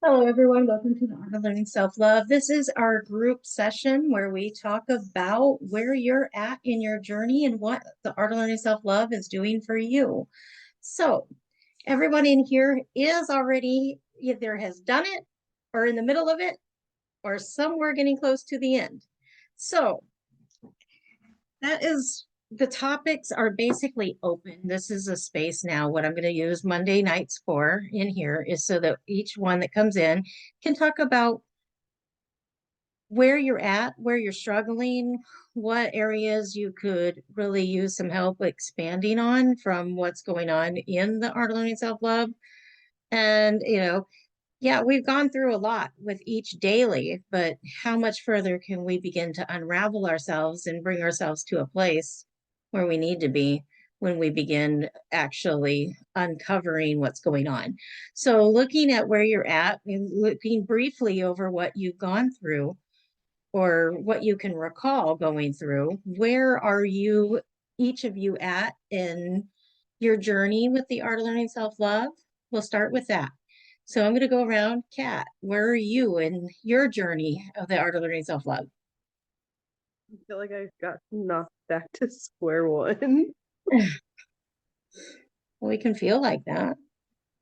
Hello, everyone. Welcome to the Art of Learning Self-Love. This is our group session where we talk about where you're at in your journey and what the Art of Learning Self-Love is doing for you. So, everyone in here is already either has done it or in the middle of it or somewhere getting close to the end. So, that is the topics are basically open. This is a space now. What I'm going to use Monday nights for in here is so that each one that comes in can talk about where you're at, where you're struggling, what areas you could really use some help expanding on from what's going on in the Art of Learning Self-Love. And, yeah, we've gone through a lot with each daily, but how much further can we begin to unravel ourselves and bring ourselves to a place where we need to be when we begin actually uncovering what's going on? So, looking at where you're at and looking briefly over what you've gone through or what you can recall going through, where are you, each of you, at in your journey with the Art of Learning Self-Love? We'll start with that. So I'm going to go around. Kat, where are you in your journey of the Art of Learning Self-Love? I feel like I got knocked back to square one. We can feel like that,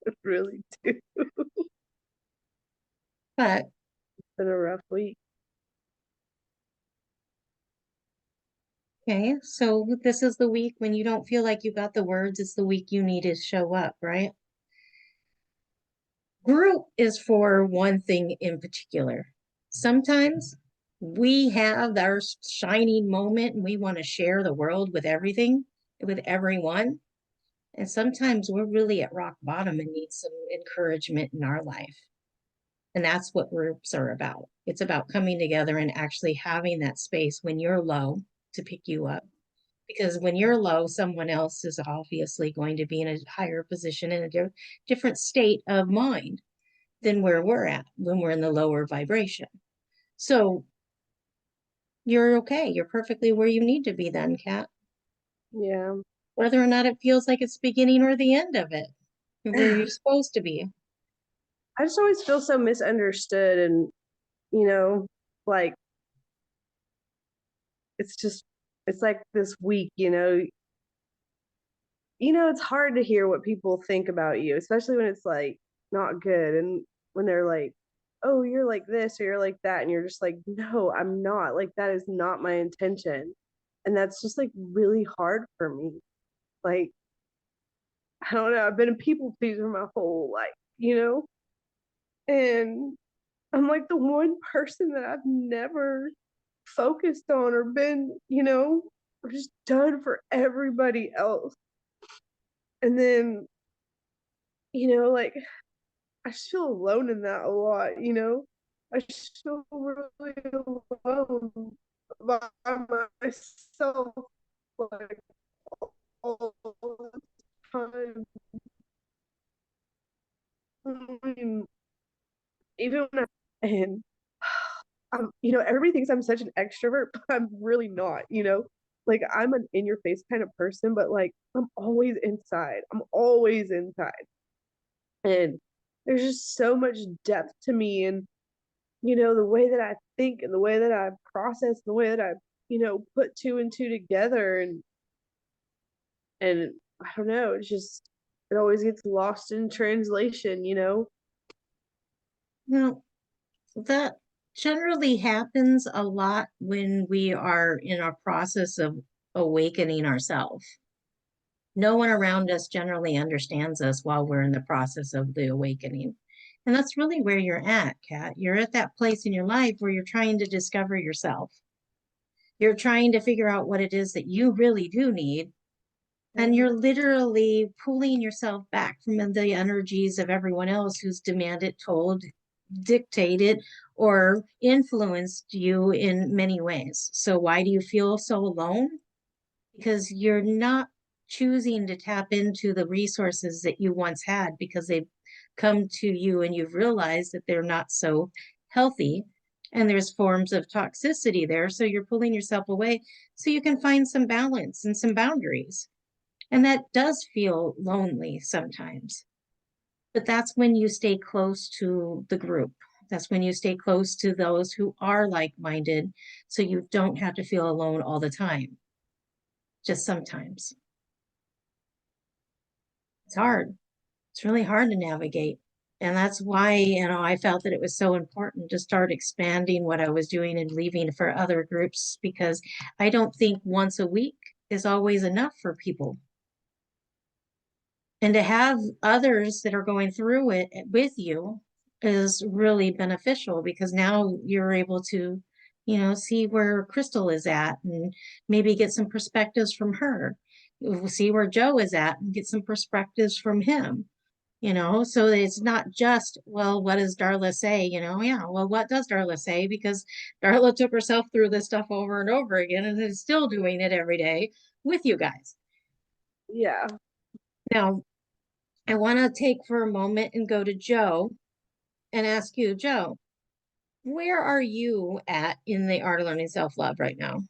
I really do. It's but been a rough week. okay. So this is the week when you don't feel like you got the words. It's the week you need to show up, right? Group is for one thing in particular. Sometimes we have our shining moment and we want to share the world with everything, with everyone. And sometimes we're really at rock bottom and need some encouragement in our life. And that's what groups are about. It's about coming together and actually having that space when you're low to pick you up. Because when you're low, someone else is obviously going to be in a higher position in a different state of mind than where we're at when we're in the lower vibration. So you're okay. You're perfectly where you need to be then, Kat. Yeah. Whether or not it feels like it's the beginning or the end of it, where you're I supposed to be. just always feel so misunderstood and you know, like it's just it's like this week, it's hard to hear what people think about you, especially when it's like not good and when they're like, "Oh, you're like this or you're like that." And you're just like, "No, I'm not. Like that is not my intention." And that's just like really hard for me. Like I don't know. I've been a people pleaser my whole life. And I'm like the one person that I've never focused on or been, or just done for everybody else. And then, like I just feel alone in that a lot. I just feel really alone by myself like all the time. I mean, even when and everybody thinks I'm such an extrovert, but I'm really not. Like I'm an in your face kind of person, but like I'm always inside. I'm always inside. And there's just so much depth to me and the way that I think and the way that I process, the way that I put two and two together and I don't know, it always gets lost in translation. Well, that generally happens a lot when we are in a process of awakening ourselves. No one around us generally understands us while we're in the process of the awakening. And that's really where you're at, Kat. You're at that place in your life where you're trying to discover yourself. You're trying to figure out what it is that you really do need. And Mhm. you're literally pulling yourself back from the energies of everyone else who's demanded, told, dictated, or influenced you in many ways. So, why do you feel so alone? Because you're not choosing to tap into the resources that you once had because they've come to you and you've realized that they're not so healthy and there's forms of toxicity there. So you're pulling yourself away so you can find some balance and some boundaries. And that does feel lonely sometimes. But that's when you stay close to the group. That's when you stay close to those who are like-minded, so you don't have to feel alone all the time, just sometimes. It's hard. It's really hard to navigate. And that's why, I felt that it was so important to start expanding what I was doing and leaving for other groups, because I don't think once a week is always enough for people. And to have others that are going through it with you is really beneficial, because now you're able to, see where Crystal is at and maybe get some perspectives from her. We'll see where Joe is at and get some perspectives from him, so that it's not just, well, what does Darla say? Yeah, well, what does Darla say? Because Darla took herself through this stuff over and over again and is still doing it every day with you guys. Yeah. Now, I want to take for a moment and go to Joe and ask you, Joe, where are you at in the art of learning self-love right now?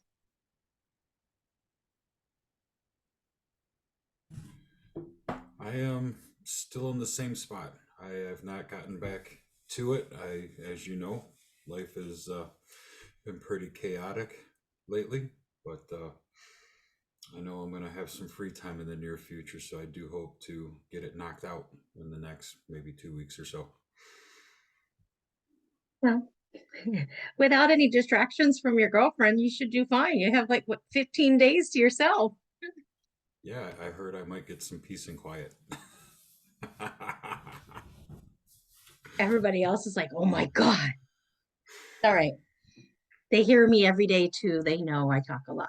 I am still in the same spot. I have not gotten back to it. As you know, life has been pretty chaotic lately, but I know I'm going to have some free time in the near future, so I do hope to get it knocked out in the next maybe 2 weeks or so. Well, without any distractions from your girlfriend, you should do fine. You have 15 days to yourself. Yeah, I heard I might get some peace and quiet. Everybody else is like, oh my God. All right. They hear me every day too. They know I talk a lot.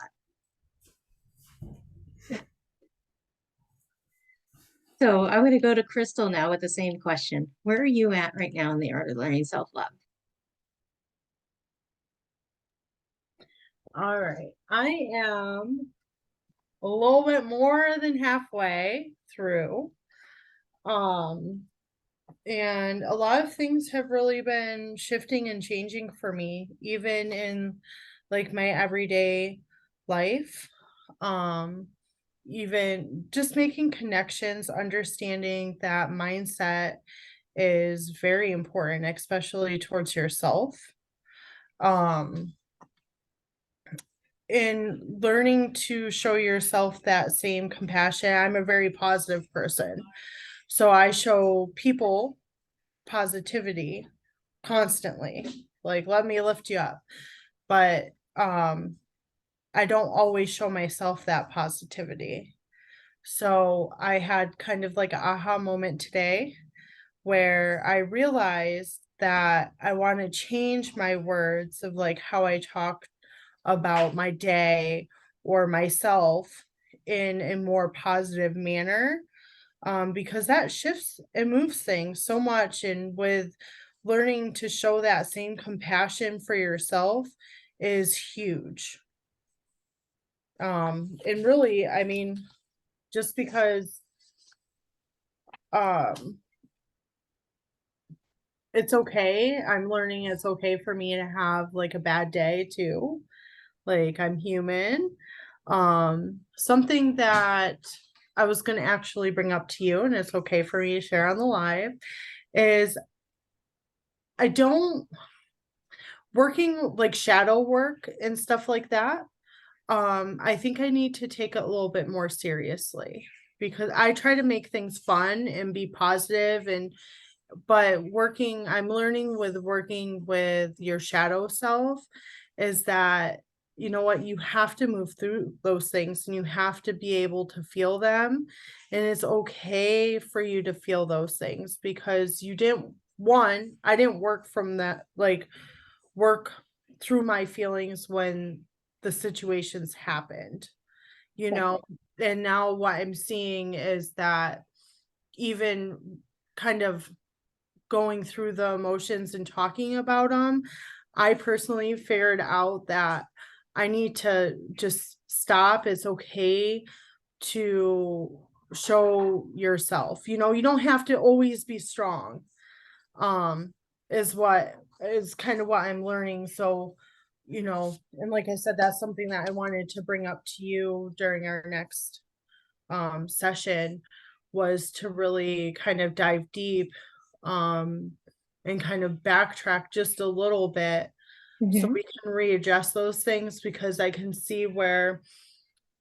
So I'm going to go to Crystal now with the same question. Where are you at right now in the art of learning self-love? All right. I am a little bit more than halfway through. And a lot of things have really been shifting and changing for me, even in my everyday life. Um, Even just making connections, understanding that mindset is very important, especially towards yourself. Um, in learning to show yourself that same compassion. I'm a very positive person. So I show people positivity constantly. Like, let me lift you up. But I don't always show myself that positivity. So I had kind of like an aha moment today where I realized that I want to change my words of how I talk about my day or myself in a more positive manner, because that shifts and moves things so much. And with learning to show that same compassion for yourself is huge. And really, I mean, just because um it's okay, I'm learning it's okay for me to have a bad day too. I'm human. Something that I was going to actually bring up to you, and it's okay for me to share on the live, is I don't working shadow work and stuff like that. I think I need to take it a little bit more seriously, because I try to make things fun and be positive, but I'm learning with working with your shadow self is that, you know what, you have to move through those things and you have to be able to feel them. And it's okay for you to feel those things, because I didn't work from that, work through my feelings when the situations happened, and now what I'm seeing is that even kind of going through the emotions and talking about them, I personally figured out that I need to just stop. It's okay to show yourself. You don't have to always be strong. Um, is kind of what I'm learning. So, and like I said, that's something that I wanted to bring up to you during our next session, was to really kind of dive deep, and kind of backtrack just a little bit so Mhm. we can readjust those things, because I can see where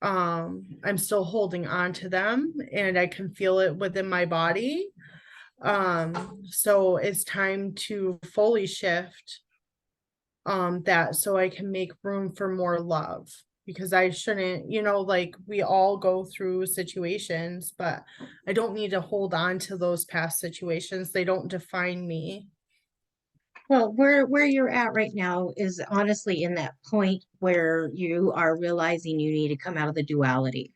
I'm still holding on to them and I can feel it within my body. So it's time to fully shift that, so I can make room for more love, because I shouldn't, like, we all go through situations, but I don't need to hold on to those past situations. They don't define me. Well, where you're at right now is honestly in that point where you are realizing you need to come out of the duality.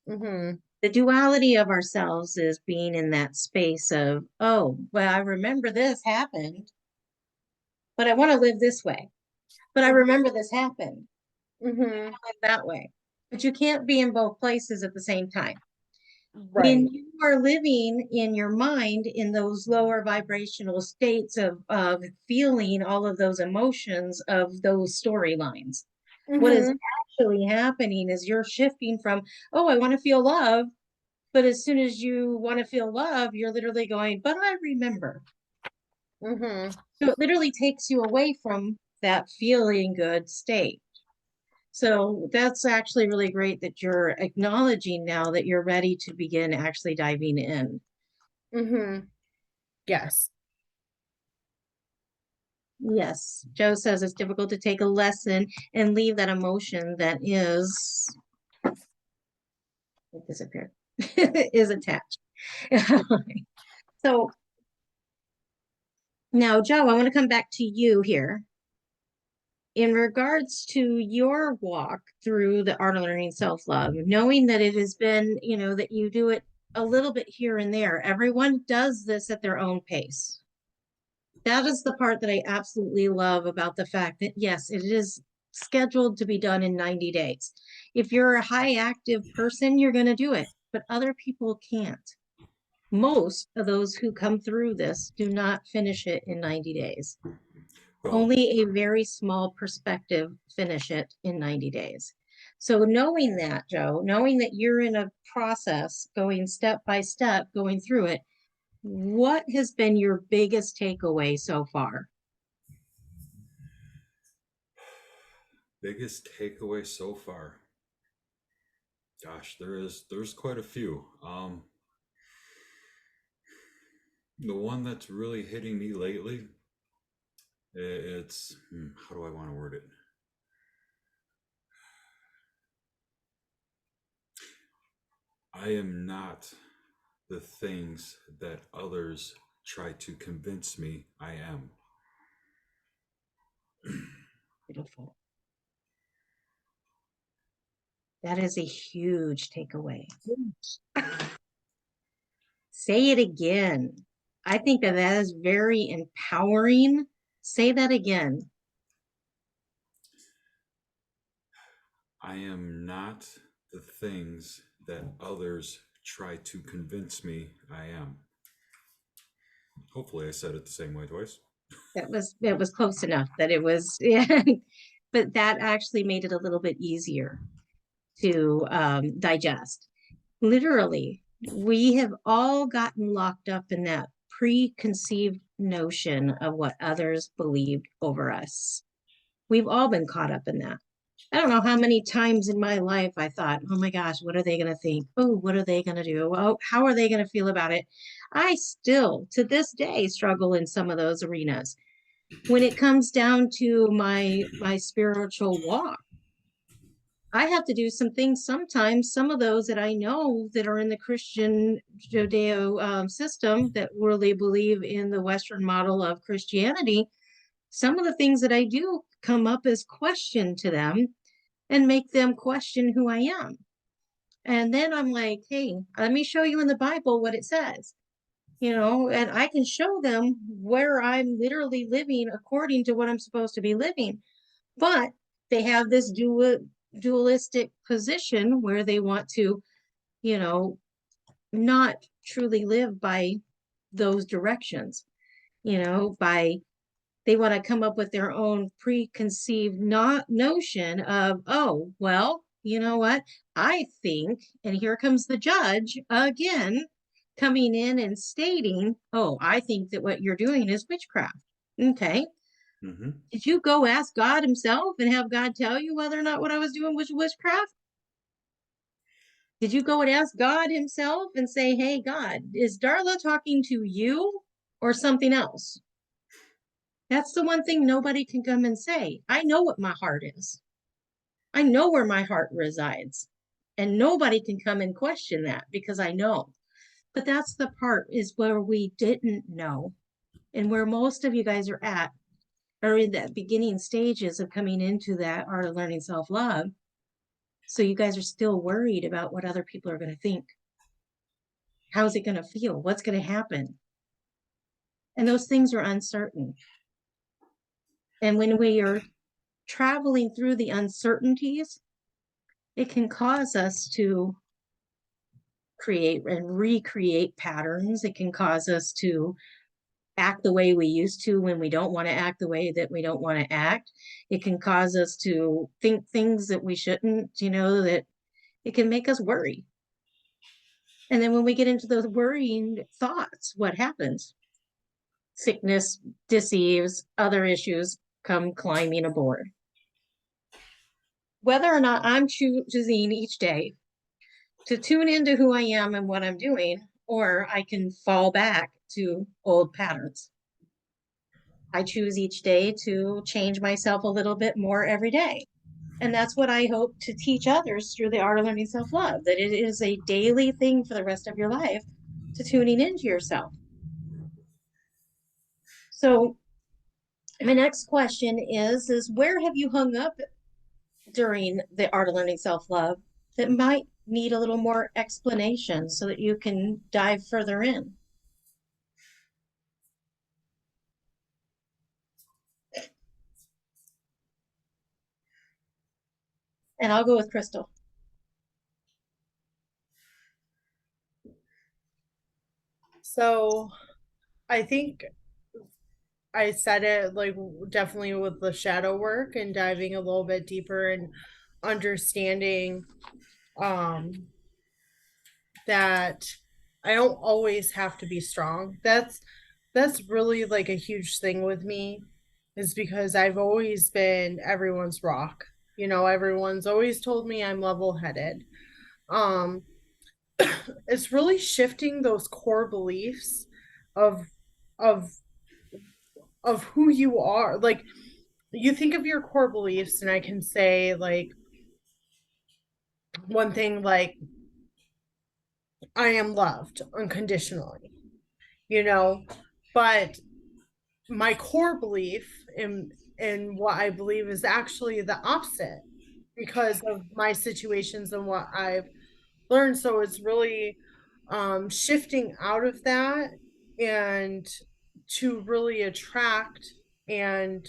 Mm-hmm. The duality of ourselves is being in that space of, oh, well, I remember this happened, but I want to live this way. But I remember this happened, Mm-hmm. live that way. But you can't be in both places at the same time. When Right. you are living in your mind in those lower vibrational states of feeling all of those emotions of those storylines, what is Mm-hmm. actually happening is you're shifting from, oh, I want to feel love. But as soon as you want to feel love, you're literally going, but I remember. Mm-hmm. So it literally takes you away from that feeling good state. So that's actually really great that you're acknowledging now that you're ready to begin actually diving in. Mm-hmm. Yes. Yes, Joe says it's difficult to take a lesson and leave that emotion that is, it disappeared, is attached. So now, Joe, I want to come back to you here. In regards to your walk through the art of learning self-love, knowing that it has been, that you do it a little bit here and there, everyone does this at their own pace. That is the part that I absolutely love about the fact that, yes, it is scheduled to be done in 90 days. If you're a high active person, you're going to do it, but other people can't. Most of those who come through this do not finish it in 90 days. Well, Only a very small perspective finish it in 90 days. So knowing that, Joe, knowing that you're in a process going step by step, going through it, what has been your biggest takeaway so far? biggest takeaway so far. Gosh, there's quite a few. The one that's really hitting me lately, it's how do I want to word it? I am not the things that others try to convince me I am. Beautiful. That is a huge takeaway. Say it again. I think that that is very empowering. Say that again. I am not the things that others try to convince me I am. Hopefully, I said it the same way twice. That was close enough that it was, yeah. But that actually made it a little bit easier to digest. Literally, we have all gotten locked up in that preconceived notion of what others believed over us. We've all been caught up in that. I don't know how many times in my life I thought, oh my gosh, what are they going to think? Oh, what are they going to do? Oh, how are they going to feel about it? I still, to this day, struggle in some of those arenas. When it comes down to my spiritual walk, I have to do some things sometimes, some of those that I know that are in the Christian Judeo system that really believe in the Western model of Christianity. Some of the things that I do come up as question to them and make them question who I am. And then I'm like, hey, let me show you in the Bible what it says, and I can show them where I'm literally living according to what I'm supposed to be living. But they have this dualistic position where they want to, you know, not truly live by those directions, by they want to come up with their own preconceived not notion of, oh, well, you know what? I think, and here comes the judge again, coming in and stating, oh, I think that what you're doing is witchcraft. Okay. Mm-hmm. Did you go ask God himself and have God tell you whether or not what I was doing was witchcraft? Did you go and ask God himself and say, hey, God, is Darla talking to you or something else? That's the one thing nobody can come and say. I know what my heart is. I know where my heart resides. And nobody can come and question that because I know. But that's the part is where we didn't know. And where most of you guys are in that beginning stages of coming into that art of learning self-love. So you guys are still worried about what other people are going to think. How's it going to feel? What's going to happen? And those things are uncertain. And when we are traveling through the uncertainties, it can cause us to create and recreate patterns. It can cause us to act the way we used to when we don't want to act the way that we don't want to act. It can cause us to think things that we shouldn't, that it can make us worry. And then when we get into those worrying thoughts, what happens? Sickness, disease, other issues come climbing aboard. Whether or not I'm choosing each day to tune into who I am and what I'm doing, or I can fall back to old patterns. I choose each day to change myself a little bit more every day. And that's what I hope to teach others through the art of learning self-love, that it is a daily thing for the rest of your life to tuning into yourself. So my next question is where have you hung up during the art of learning self-love that might need a little more explanation so that you can dive further in? And I'll go with Crystal. So I think I said it like definitely with the shadow work and diving a little bit deeper and understanding that I don't always have to be strong. That's really like a huge thing with me is because I've always been everyone's rock. Everyone's always told me I'm level-headed. Um it's really shifting those core beliefs of of of who you are. Like you think of your core beliefs and I can say like one thing like I am loved unconditionally, you know, but my core belief in what I believe is actually the opposite because of my situations and what I've learned. So it's really shifting out of that and to really attract and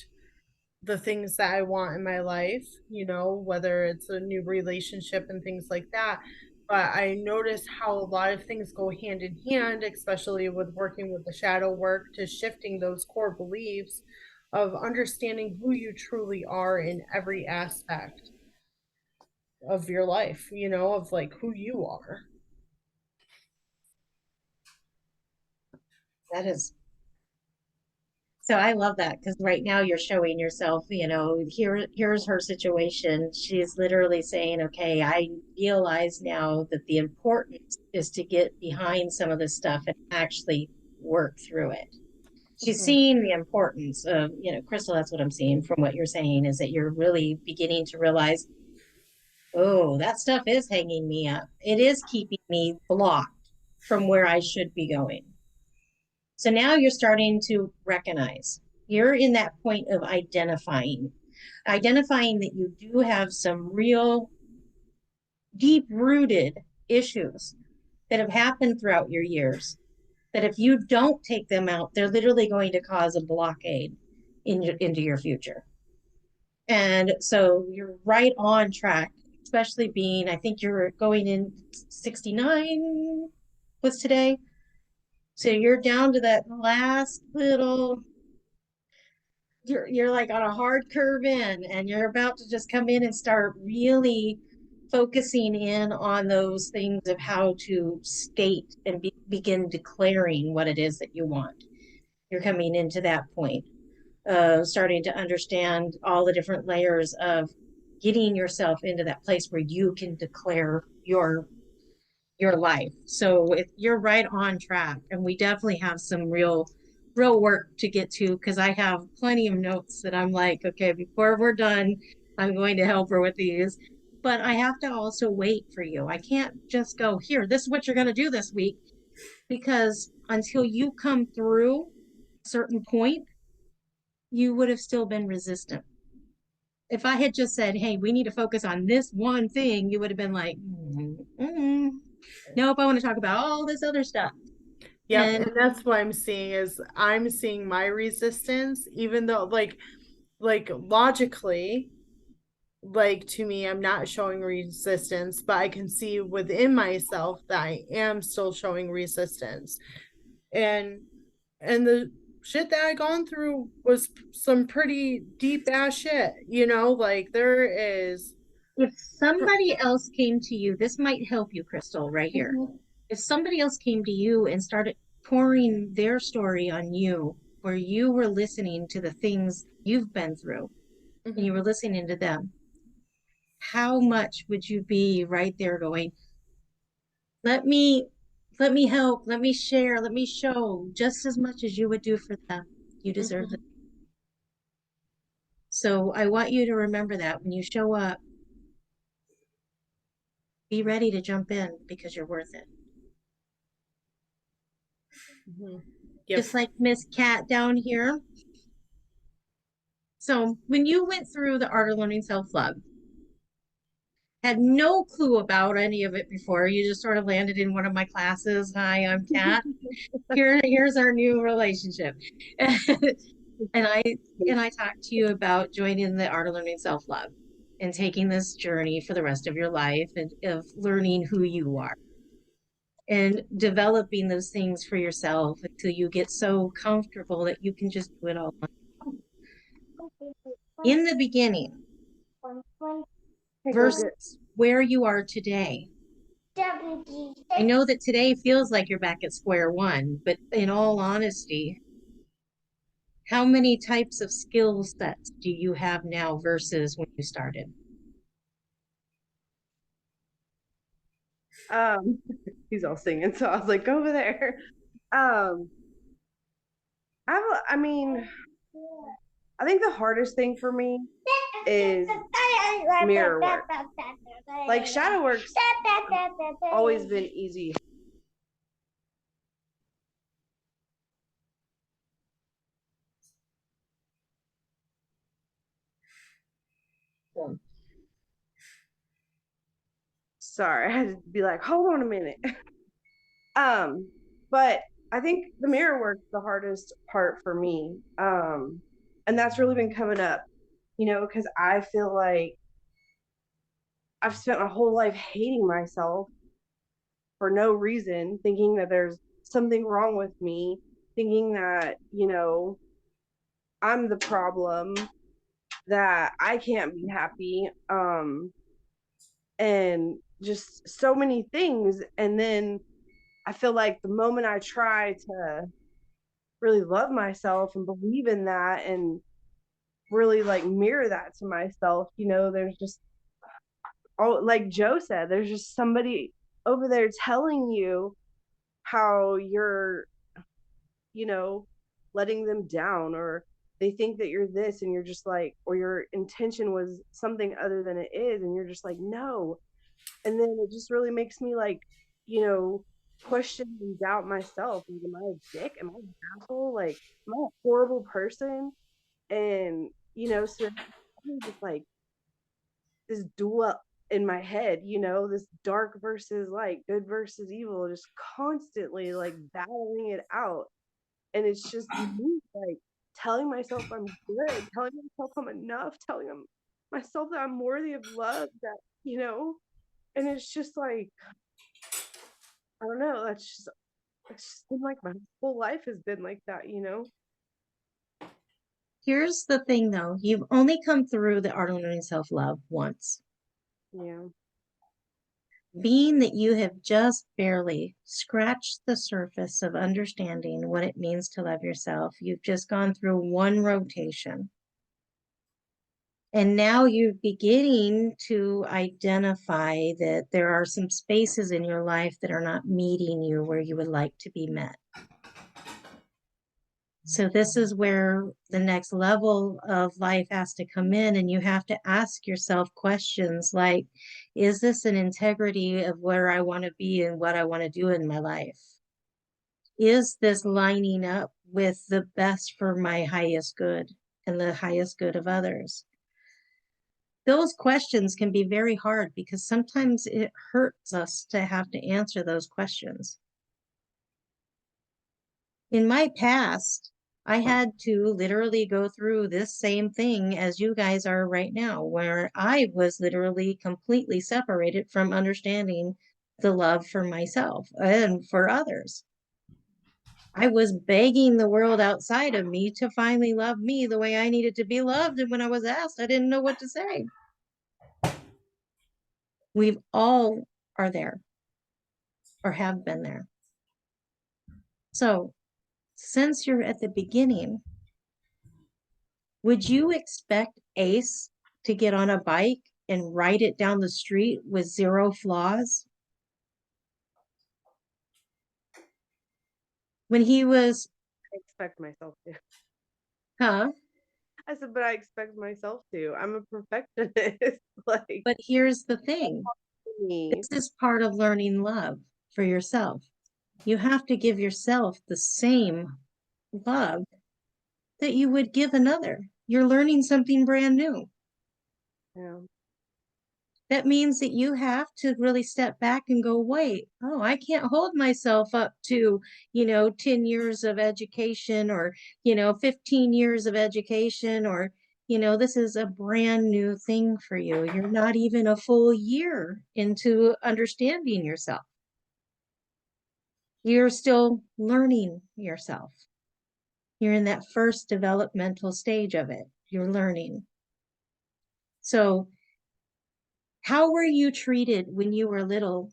the things that I want in my life, whether it's a new relationship and things like that. But I notice how a lot of things go hand in hand, especially with working with the shadow work to shifting those core beliefs of understanding who you truly are in every aspect of your life, of like who you are. That is So I love that because right now you're showing yourself, here's her situation. She's literally saying, okay, I realize now that the importance is to get behind some of this stuff and actually work through it. She's seeing the importance of, Crystal, that's what I'm seeing from what you're saying is that you're really beginning to realize, oh, that stuff is hanging me up. It is keeping me blocked from where I should be going. So now you're starting to recognize you're in that point of identifying that you do have some real deep rooted issues that have happened throughout your years. That if you don't take them out, they're literally going to cause a blockade into your future. And so you're right on track, especially being, I think you're going in 69 was today. So you're down to that last little, you're like on a hard curve in, and you're about to just come in and start really focusing in on those things of how to state and begin declaring what it is that you want. You're coming into that point, starting to understand all the different layers of getting yourself into that place where you can declare your life. So you're right on track, and we definitely have some real work to get to, because I have plenty of notes that I'm like, okay, before we're done, I'm going to help her with these. But I have to also wait for you. I can't just go, here, this is what you're going to do this week, because until you come through a certain point, you would have still been resistant. If I had just said, hey, we need to focus on this one thing, you would have been like, nope, I want to talk about all this other stuff. Yep, And and that's what I'm seeing is I'm seeing my resistance, even though like logically, like to me, I'm not showing resistance, but I can see within myself that I am still showing resistance. And the shit that I gone through was some pretty deep ass shit, you know, like there is if somebody else came to you, this might help you, Crystal, right here. If somebody else came to you and started pouring their story on you, where you were listening to the things you've been through and you were listening to them, how much would you be right there going, let me help, let me share, let me show, just as much as you would do for them. You deserve it. So I want you to remember that when you show up, be ready to jump in, because you're worth it. Yep. Just like Miss Cat down here. So when you went through the art of learning self-love, had no clue about any of it before, you just sort of landed in one of my classes. Hi, I'm Cat. Here's our new relationship. And I talked to you about joining the art of learning self-love and taking this journey for the rest of your life, and of learning who you are and developing those things for yourself until you get so comfortable that you can just do it all on your own. In the beginning versus where you are today. I know that today feels like you're back at square one, but in all honesty, how many types of skill sets do you have now versus when you started? He's all singing, so I was like, go over there. I mean, I think the hardest thing for me is mirror work. Like shadow work's always been easy. Sorry, I had to be like, hold on a minute. But I think the mirror work's the hardest part for me. And that's really been coming up, you know, because I feel like I've spent my whole life hating myself for no reason, thinking that there's something wrong with me, thinking that, you know, I'm the problem, that I can't be happy, and just so many things. And then I feel like the moment I try to really love myself and believe in that and really like mirror that to myself, you know, there's just, oh, like Joe said, there's just somebody over there telling you how you're, you know, letting them down, or they think that you're this and you're just like, or your intention was something other than it is, and you're just like, no. And then it just really makes me like, you know, question and doubt myself. Like, am I a dick? Am I an asshole? Like, am I a horrible person? And, you know, so just like this duel in my head, you know, this dark versus light, good versus evil, just constantly like battling it out. And it's just me, like telling myself I'm good, telling myself I'm enough, telling myself that I'm worthy of love, that, you know, and it's just like, I don't know, it's just been like my whole life has been like that, you know? Here's the thing though, you've only come through the art of learning self-love once. Yeah. being that you have just barely scratched the surface of understanding what it means to love yourself, you've just gone through one rotation. And now you're beginning to identify that there are some spaces in your life that are not meeting you where you would like to be met. So this is where the next level of life has to come in, and you have to ask yourself questions like, is this an integrity of where I want to be and what I want to do in my life? Is this lining up with the best for my highest good and the highest good of others? Those questions can be very hard because sometimes it hurts us to have to answer those questions. In my past, I had to literally go through this same thing as you guys are right now, where I was literally completely separated from understanding the love for myself and for others. I was begging the world outside of me to finally love me the way I needed to be loved. And when I was asked, I didn't know what to say. We've all are there or have been there. So since you're at the beginning, would you expect Ace to get on a bike and ride it down the street with 0 flaws? When he was, I expect myself to. huh? I said, but I expect myself to. I'm a perfectionist. Like But here's the thing. me. This is part of learning love for yourself. You have to give yourself the same love that you would give another. You're learning something brand new. Yeah. That means that you have to really step back and go, wait, oh, I can't hold myself up to, 10 years of education or, 15 years of education or, this is a brand new thing for you. You're not even a full year into understanding yourself. You're still learning yourself. You're in that first developmental stage of it. You're learning. So, how were you treated when you were little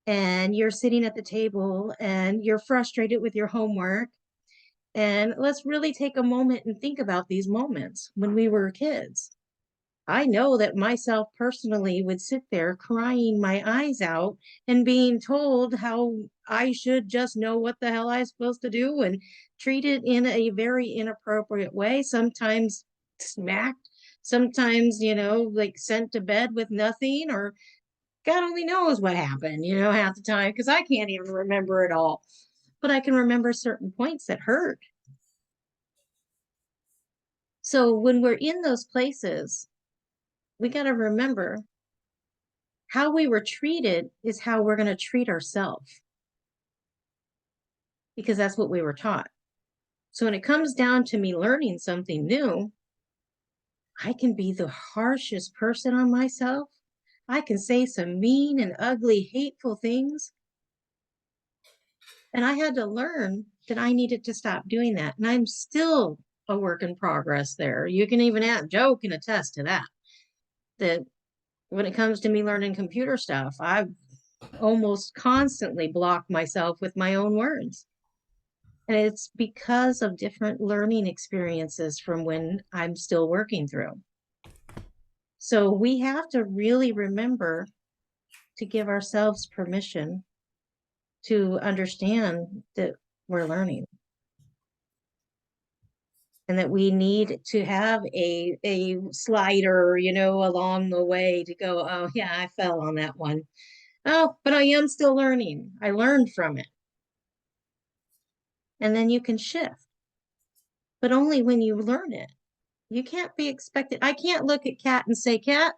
and you're sitting at the table and you're frustrated with your homework? And let's really take a moment and think about these moments when we were kids. I know that myself personally would sit there crying my eyes out and being told how I should just know what the hell I'm supposed to do and treated in a very inappropriate way, sometimes smacked, sometimes, like sent to bed with nothing, or God only knows what happened, half the time, because I can't even remember it all. But I can remember certain points that hurt. So when we're in those places, we got to remember how we were treated is how we're going to treat ourselves, because that's what we were taught. So when it comes down to me learning something new, I can be the harshest person on myself. I can say some mean and ugly, hateful things. And I had to learn that I needed to stop doing that. And I'm still a work in progress there. You can even add Joe can attest to that. That when it comes to me learning computer stuff, I almost constantly block myself with my own words. And it's because of different learning experiences from when I'm still working through. So we have to really remember to give ourselves permission to understand that we're learning. And that we need to have a slider, along the way to go, oh yeah, I fell on that one. Oh, but I am still learning. I learned from it. And then you can shift, but only when you learn it. You can't be expected. I can't look at Kat and say, Kat,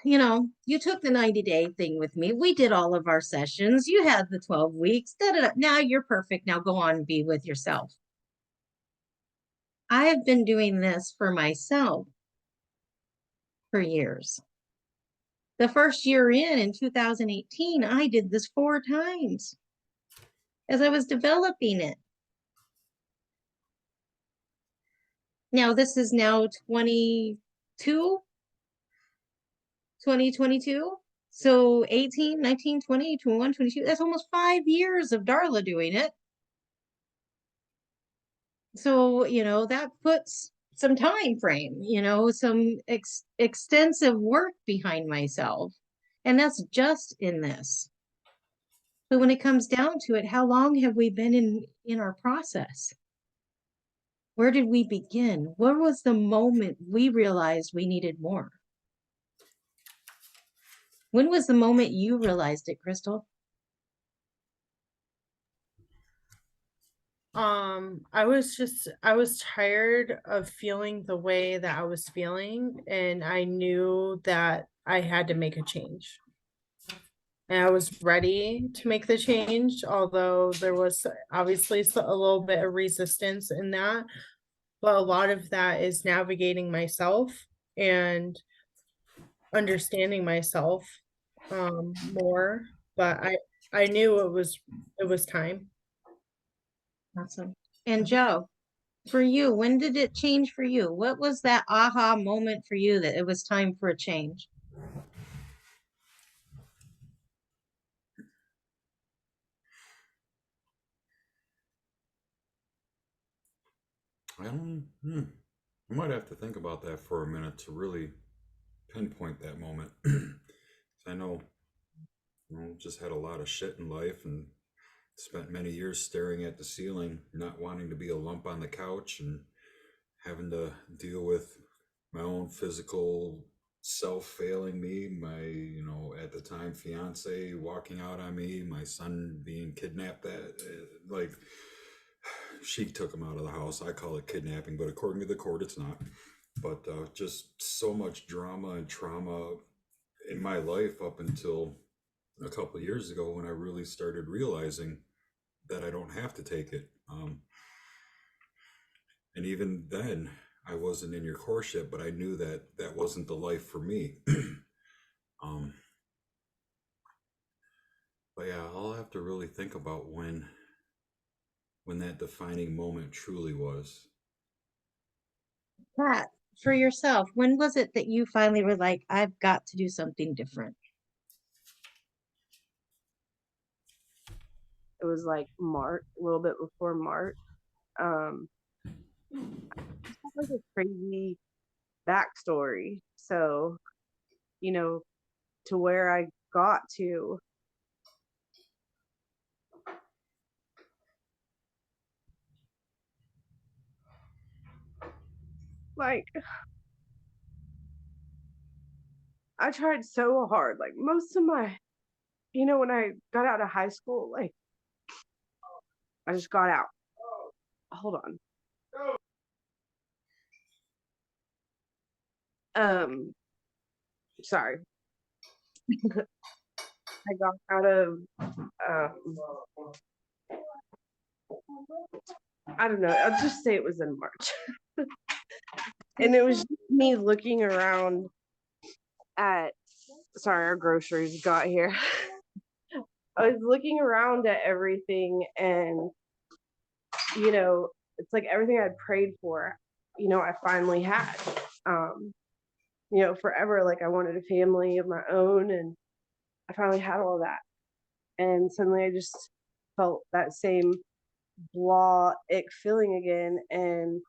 you took the 90-day thing with me. We did all of our sessions. You had the 12 weeks. Now you're perfect. Now go on and be with yourself. I have been doing this for myself for years. The first year in 2018, I did this 4 times as I was developing it. Now, this is now 22. 2022. So 18, 19, 20, 21, 22. That's almost 5 years of Darla doing it. So, that puts some time frame, some extensive work behind myself. And that's just in this. But when it comes down to it, how long have we been in our process? Where did we begin? Where was the moment we realized we needed more? When was the moment you realized it, Crystal? I was tired of feeling the way that I was feeling, and I knew that I had to make a change. And I was ready to make the change, although there was obviously a little bit of resistance in that. But a lot of that is navigating myself and understanding myself more. But I knew it was time. Awesome. And Joe, for you, when did it change for you? What was that aha moment for you that it was time for a change? I don't. I might have to think about that for a minute to really pinpoint that moment. I know, just had a lot of shit in life and spent many years staring at the ceiling, not wanting to be a lump on the couch and having to deal with my own physical self failing me, my, at the time fiance walking out on me, my son being kidnapped. Like, she took him out of the house. I call it kidnapping, but according to the court, it's not. But just so much drama and trauma in my life up until a couple of years ago when I really started realizing that I don't have to take it. And even then, I wasn't in your course yet, but I knew that that wasn't the life for me. um, but yeah, I'll have to really think about when that defining moment truly was. Pat, for yourself, when was it that you finally were like, I've got to do something different? It was like March, a little bit before March. It's like a crazy backstory. So, to where I got to, like, I tried so hard. Like, most of my, when I got out of high school, like, I just got out. Hold on. Sorry. I got out of, I don't know. I'll just say it was in March. And it was just me looking around at, sorry, our groceries got here. I was looking around at everything, and it's like everything I'd prayed for, I finally had. Forever, like, I wanted a family of my own, and I finally had all that. And suddenly I just felt that same blah ick feeling again. And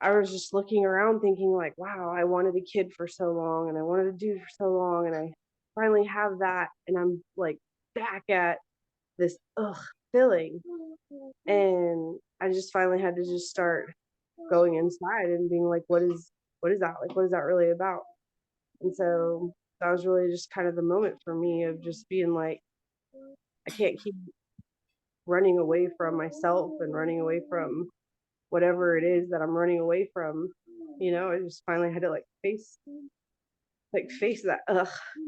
I was just looking around thinking, like, wow, I wanted a kid for so long, and I wanted to do for so long, and I finally have that, and I'm like back at this feeling. And I just finally had to just start going inside and being like, what is that? Like, what is that really about? And so that was really just kind of the moment for me of just being like, I can't keep running away from myself and running away from whatever it is that I'm running away from. I just finally had to face that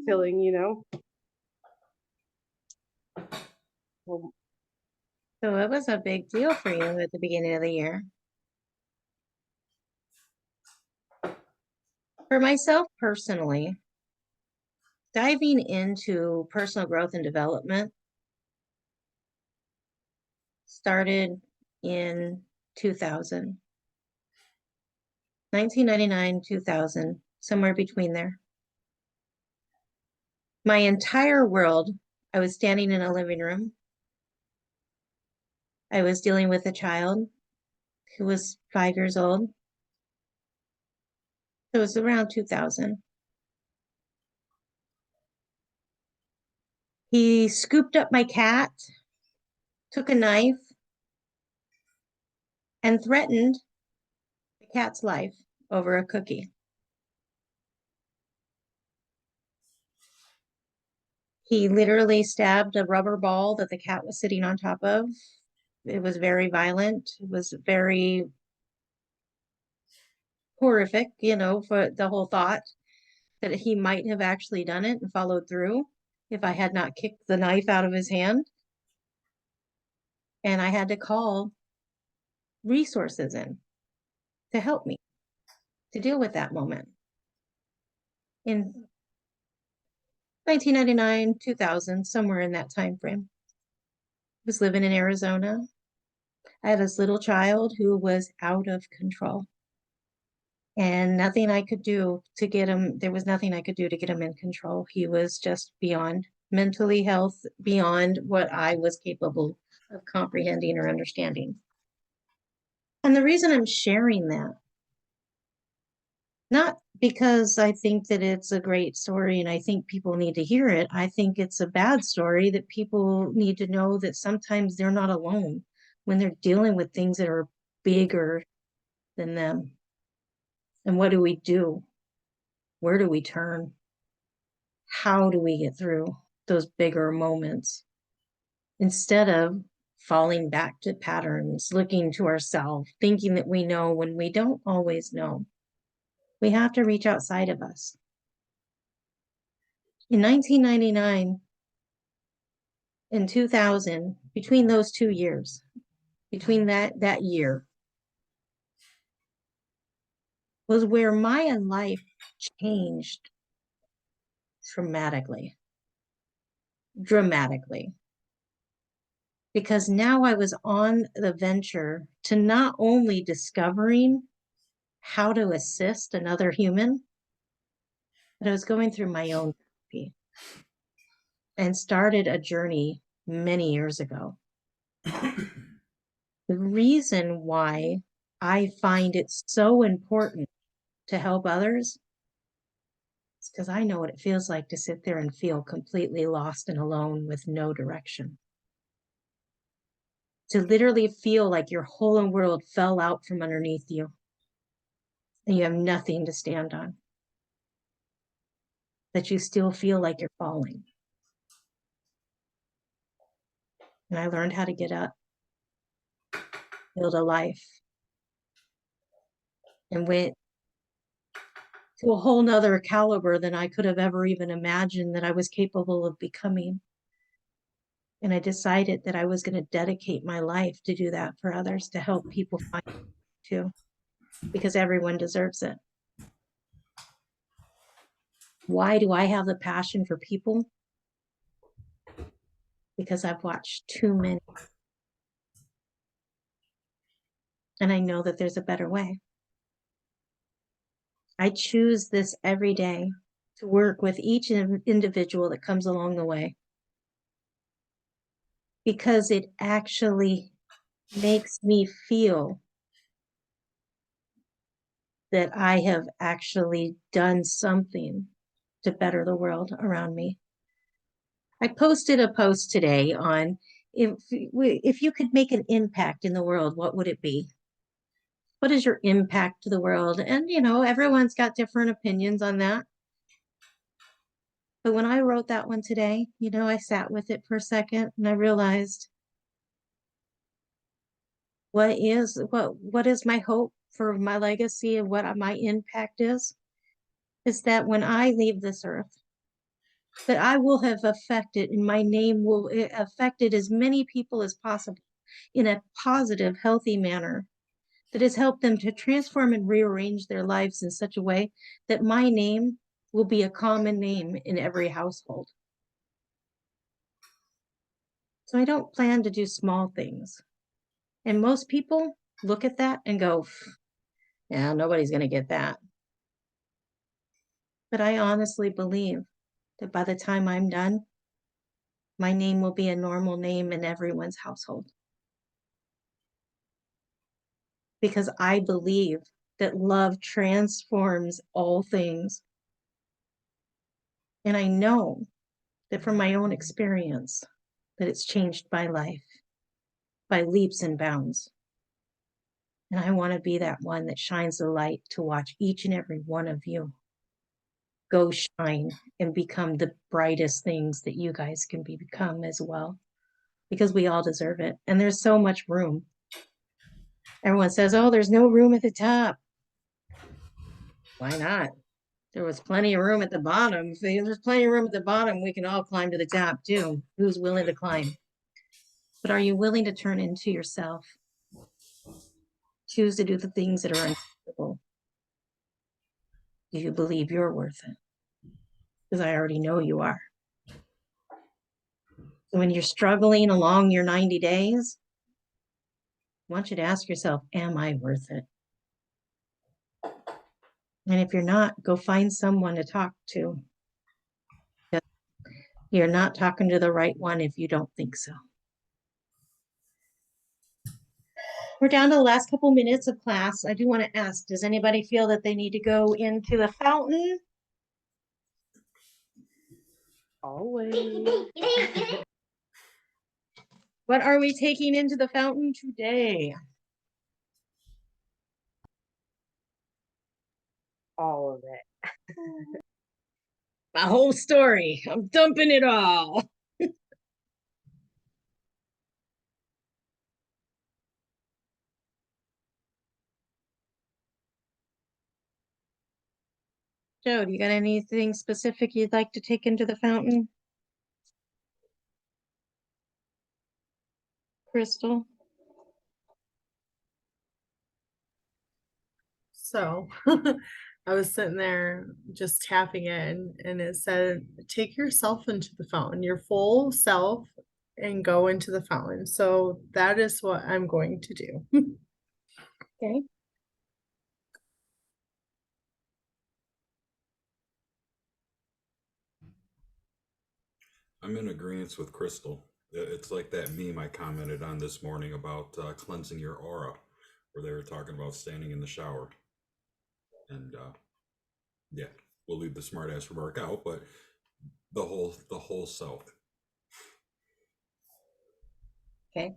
feeling. Well, So it was a big deal for you at the beginning of the year. For myself personally, diving into personal growth and development started in 2000, 1999, 2000, somewhere between there. My entire world, I was standing in a living room. I was dealing with a child who was 5 years old. It was around 2000. He scooped up my cat, took a knife, and threatened the cat's life over a cookie. He literally stabbed a rubber ball that the cat was sitting on top of. It was very violent. It was very horrific, for the whole thought that he might have actually done it and followed through if I had not kicked the knife out of his hand. And I had to call resources in to help me to deal with that moment. In 1999, 2000, somewhere in that time frame. I was living in Arizona. I had this little child who was out of control. And nothing I could do to get him, there was nothing I could do to get him in control. He was just beyond mentally health, beyond what I was capable of comprehending or understanding. And the reason I'm sharing that, not because I think that it's a great story and I think people need to hear it. I think it's a bad story that people need to know that sometimes they're not alone when they're dealing with things that are bigger than them. And what do we do? Where do we turn? How do we get through those bigger moments instead of falling back to patterns, looking to ourselves, thinking that we know when we don't always know? We have to reach outside of us. In 1999 and 2000, between those 2 years, between that year, was where my life changed dramatically. Because now I was on the venture to not only discovering how to assist another human, but I was going through my own therapy and started a journey many years ago. The reason why I find it so important to help others is because I know what it feels like to sit there and feel completely lost and alone with no direction. To literally feel like your whole world fell out from underneath you and you have nothing to stand on. That you still feel like you're falling. And I learned how to get up, build a life, and went to a whole nother caliber than I could have ever even imagined that I was capable of becoming. And I decided that I was going to dedicate my life to do that for others, to help people find it too, because everyone deserves it. Why do I have the passion for people? Because I've watched too many. And I know that there's a better way. I choose this every day to work with each individual that comes along the way, because it actually makes me feel that I have actually done something to better the world around me. I posted a post today on if you could make an impact in the world, what would it be? What is your impact to the world? And, everyone's got different opinions on that. But when I wrote that one today, I sat with it for a second and I realized what is my hope for my legacy and what my impact is that when I leave this earth, that I will have affected and my name will affected as many people as possible in a positive, healthy manner that has helped them to transform and rearrange their lives in such a way that my name will be a common name in every household. So I don't plan to do small things. And most people look at that and go, yeah, nobody's going to get that. But I honestly believe that by the time I'm done, my name will be a normal name in everyone's household. Because I believe that love transforms all things. And I know that from my own experience, that it's changed my life by leaps and bounds. And I want to be that one that shines the light to watch each and every one of you go shine and become the brightest things that you guys can become as well, because we all deserve it. And there's so much room. Everyone says, oh, there's no room at the top. Why not? There was plenty of room at the bottom. If there's plenty of room at the bottom, we can all climb to the top too. Who's willing to climb? But are you willing to turn into yourself? Choose to do the things that are uncomfortable. Do you believe you're worth it? Because I already know you are. So when you're struggling along your 90 days, I want you to ask yourself, am I worth it? And if you're not, go find someone to talk to. You're not talking to the right one if you don't think so. We're down to the last couple minutes of class. I do want to ask, does anybody feel that they need to go into the fountain? Always. What are we taking into the fountain today? All of it. My whole story. I'm dumping it all. Joe, do you got anything specific you'd like to take into the fountain? Crystal? So I was sitting there just tapping it and it said, take yourself into the fountain, your full self, and go into the fountain. So that is what I'm going to do. Okay. I'm in agreement with Crystal. It's like that meme I commented on this morning about cleansing your aura, where they were talking about standing in the shower. And yeah, we'll leave the smartass remark out, but the whole self. Okay.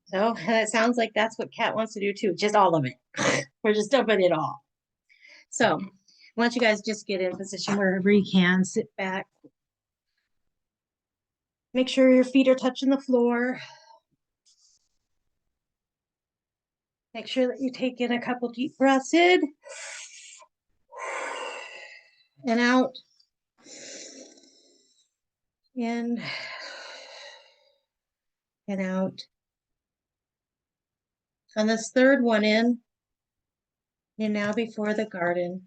So it sounds like that's what Kat wants to do too, just all of it. We're just dumping it all. So I want you guys just get in a position wherever you can, sit back. Make sure your feet are touching the floor. Make sure that you take in a couple deep breaths in and out. In and out. On this third one in, you're now before the garden.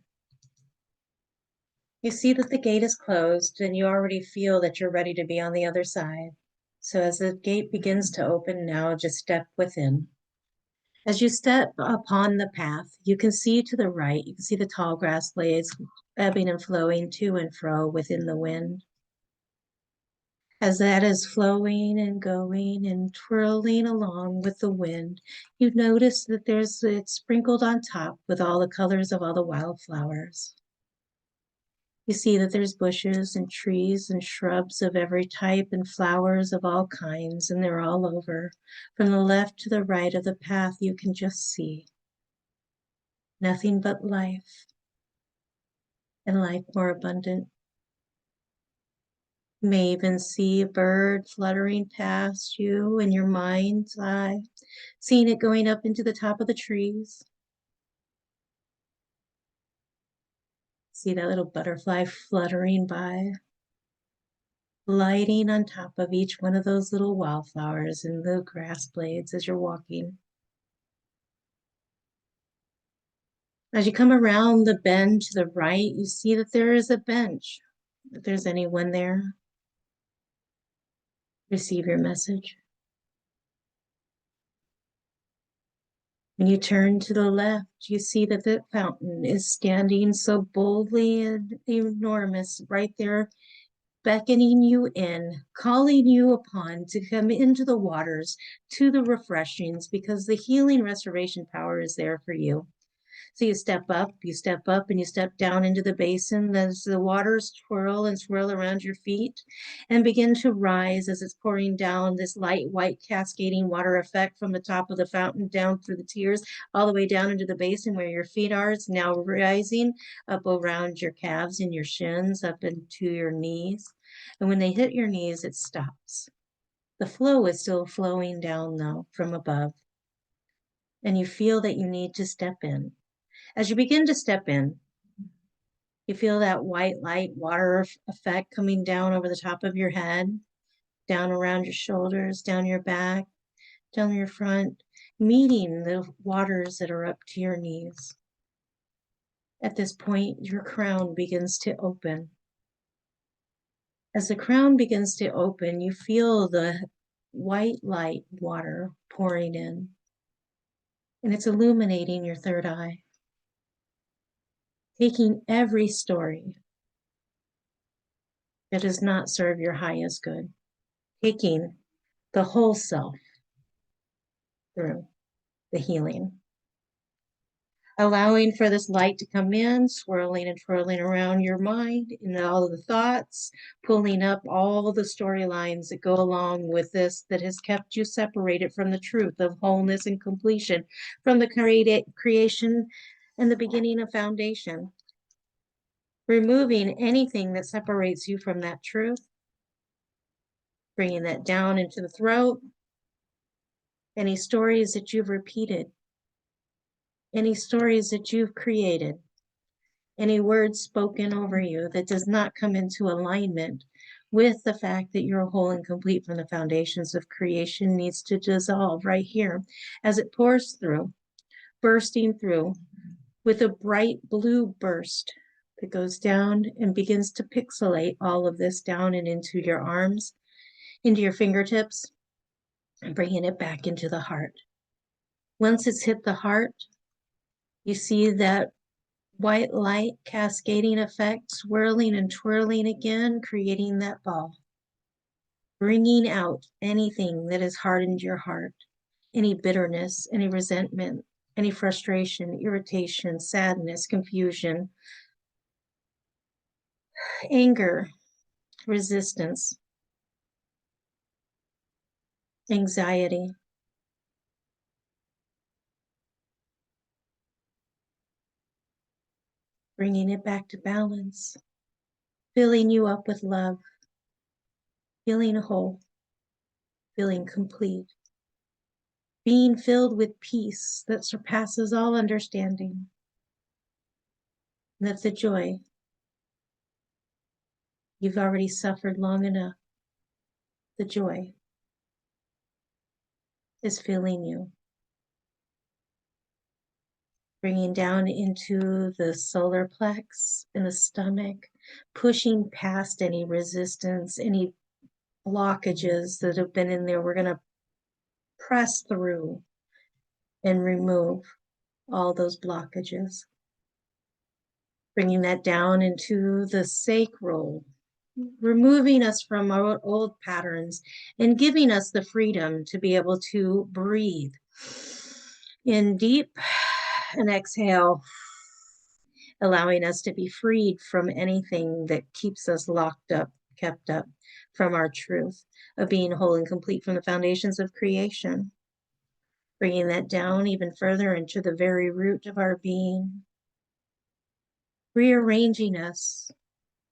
You see that the gate is closed and you already feel that you're ready to be on the other side. So as the gate begins to open now, just step within. As you step upon the path, you can see to the right, you can see the tall grass blades ebbing and flowing to and fro within the wind. As that is flowing and going and twirling along with the wind, you notice that it's sprinkled on top with all the colors of all the wildflowers. You see that there's bushes and trees and shrubs of every type and flowers of all kinds, and they're all over. From the left to the right of the path, you can just see nothing but life, and life more abundant. You may even see a bird fluttering past you in your mind's eye, seeing it going up into the top of the trees. See that little butterfly fluttering by, lighting on top of each one of those little wildflowers and the grass blades as you're walking. As you come around the bend to the right, you see that there is a bench. If there's anyone there, receive your message. When you turn to the left, you see that the fountain is standing so boldly and enormous right there, beckoning you in, calling you upon to come into the waters, to the refreshings, because the healing restoration power is there for you. So you step up, and you step down into the basin as the waters twirl and swirl around your feet and begin to rise as it's pouring down this light white cascading water effect from the top of the fountain down through the tears, all the way down into the basin where your feet are. It's now rising up around your calves and your shins, up into your knees. And when they hit your knees, it stops. The flow is still flowing down though from above. And you feel that you need to step in. As you begin to step in, you feel that white light water effect coming down over the top of your head, down around your shoulders, down your back, down your front, meeting the waters that are up to your knees. At this point, your crown begins to open. As the crown begins to open, you feel the white light water pouring in, and it's illuminating your third eye, taking every story that does not serve your highest good, taking the whole self through the healing, allowing for this light to come in, swirling and twirling around your mind and all of the thoughts, pulling up all the storylines that go along with this that has kept you separated from the truth of wholeness and completion, from the creation and the beginning of foundation. Removing anything that separates you from that truth, bringing that down into the throat, any stories that you've repeated, any stories that you've created, any words spoken over you that does not come into alignment with the fact that you're whole and complete from the foundations of creation needs to dissolve right here as it pours through, bursting through with a bright blue burst that goes down and begins to pixelate all of this down and into your arms, into your fingertips, and bringing it back into the heart. Once it's hit the heart, you see that white light cascading effect, swirling and twirling again, creating that ball, bringing out anything that has hardened your heart, any bitterness, any resentment, any frustration, irritation, sadness, confusion, anger, resistance, anxiety. Bringing it back to balance, filling you up with love, feeling whole, feeling complete, being filled with peace that surpasses all understanding. And that's the joy. You've already suffered long enough. The joy is filling you. Bringing down into the solar plex in the stomach, pushing past any resistance, any blockages that have been in there. We're going to press through and remove all those blockages. Bringing that down into the sacral, removing us from our old patterns and giving us the freedom to be able to breathe in deep and exhale, allowing us to be freed from anything that keeps us locked up, kept up from our truth of being whole and complete from the foundations of creation. Bringing that down even further into the very root of our being, rearranging us,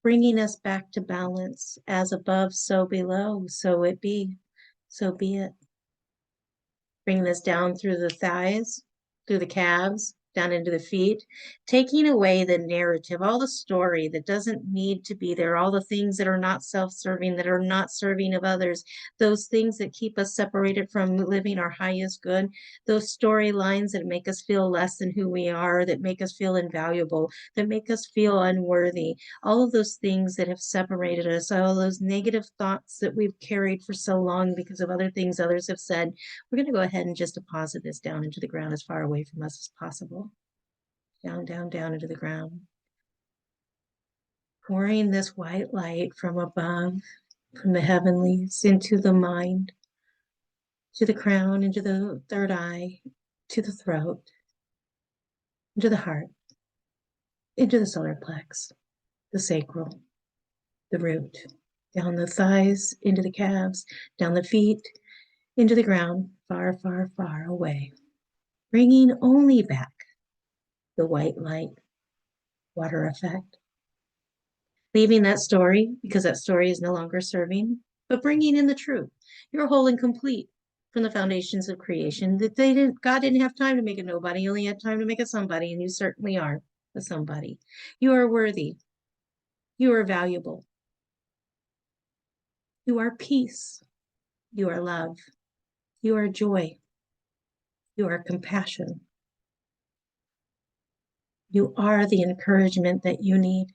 bringing us back to balance, as above, so below, so it be, so be it. Bringing us down through the thighs, through the calves, down into the feet, taking away the narrative, all the story that doesn't need to be there, all the things that are not self-serving, that are not serving of others, those things that keep us separated from living our highest good, those storylines that make us feel less than who we are, that make us feel invaluable, that make us feel unworthy, all of those things that have separated us, all those negative thoughts that we've carried for so long because of other things others have said. We're going to go ahead and just deposit this down into the ground as far away from us as possible. Down, down, down into the ground. Pouring this white light from above, from the heavenlies, into the mind, to the crown, into the third eye, to the throat, into the heart, into the solar plex, the sacral, the root, down the thighs, into the calves, down the feet, into the ground, far, far, far away, bringing only back the white light, water effect. Leaving that story because that story is no longer serving, but bringing in the truth. You're whole and complete from the foundations of creation. That God didn't have time to make a nobody, he only had time to make a somebody, and you certainly are a somebody. You are worthy. You are valuable. You are peace. You are love. You are joy. You are compassion. You are the encouragement that you need.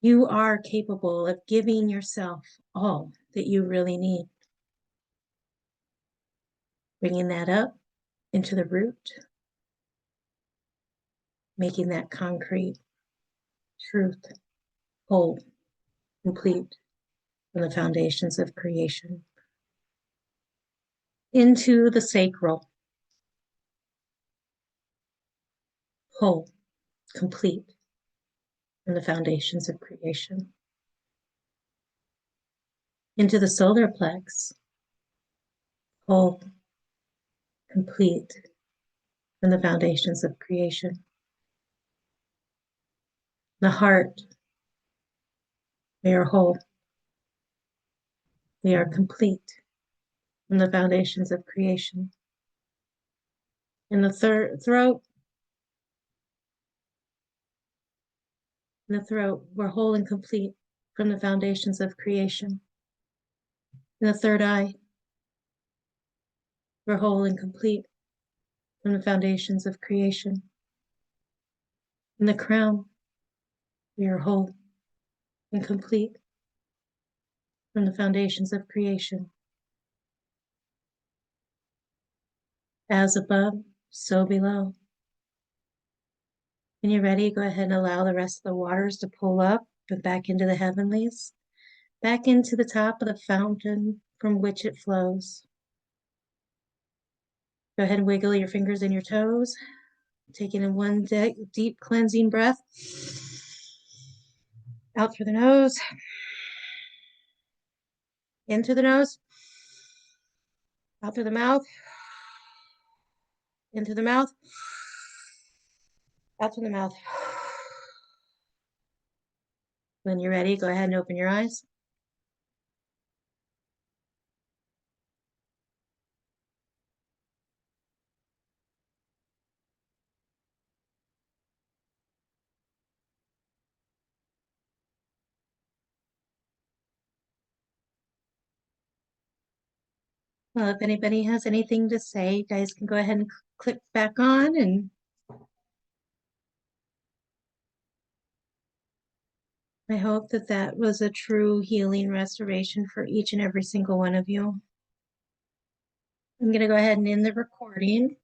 You are capable of giving yourself all that you really need. Bringing that up into the root, making that concrete truth, whole, complete from the foundations of creation. Into the sacral, whole, complete from the foundations of creation. Into the solar plex, whole, complete from the foundations of creation. The heart, we are whole. We are complete from the foundations of creation. In the throat, we're whole and complete from the foundations of creation. In the third eye, we're whole and complete from the foundations of creation. In the crown, we are whole and complete from the foundations of creation. As above, so below. When you're ready, go ahead and allow the rest of the waters to pull up and back into the heavenlies, back into the top of the fountain from which it flows. Go ahead and wiggle your fingers and your toes, taking in one deep cleansing breath. Out through the nose, into the nose, out through the mouth, into the mouth, out through the mouth. When you're ready, go ahead and open your eyes. Well, if anybody has anything to say, you guys can go ahead and click back on. And I hope that that was a true healing restoration for each and every single one of you. I'm going to go ahead and end the recording.